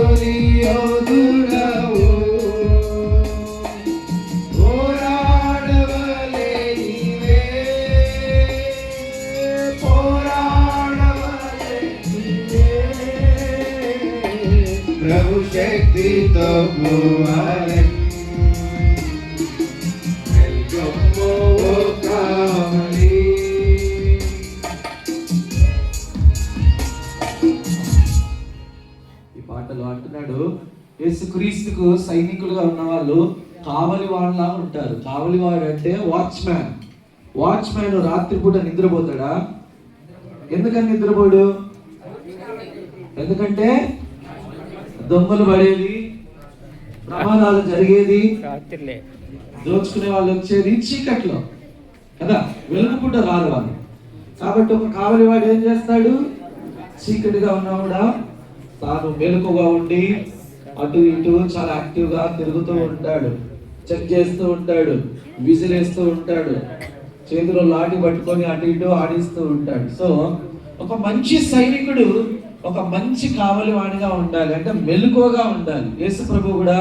తొలి యోధుడవు, పోరాడవలే నీవే, పోరాడవలే నీవే, ప్రభు శక్తితో పోవాలి. పాటలు అంటున్నాడు, యేసుక్రీస్తుకు సైనికులుగా ఉన్న వాళ్ళు కావలి వాళ్ళలా ఉంటారు. కావలి వాడు అంటే వాచ్మ్యాన్. వాచ్మ్యాన్ రాత్రిపూట నిద్రపోతాడా? ఎందుకని నిద్రపోడు? ఎందుకంటే దొంగలు పడేది, ప్రమాదాలు జరిగేది, దోచుకునే వాళ్ళు వచ్చేది చీకట్లో కదా, వెలుగుపూట రాదు వాళ్ళు. కాబట్టి ఒక కావలి వాడు ఏం చేస్తాడు? చీకటిగా ఉన్నవాడా తాను మెలకుగా ఉండి అటు ఇటు చాలా యాక్టివ్గా తిరుగుతూ ఉంటాడు, చెక్ చేస్తూ ఉంటాడు, విసిరేస్తూ ఉంటాడు, చేతిలో లాఠీ పట్టుకొని అటు ఇటు ఆడిస్తూ ఉంటాడు. సో ఒక మంచి సైనికుడు ఒక మంచి కావలి వాడిగా ఉండాలి, అంటే మెలకువగా ఉండాలి. యేసు ప్రభు కూడా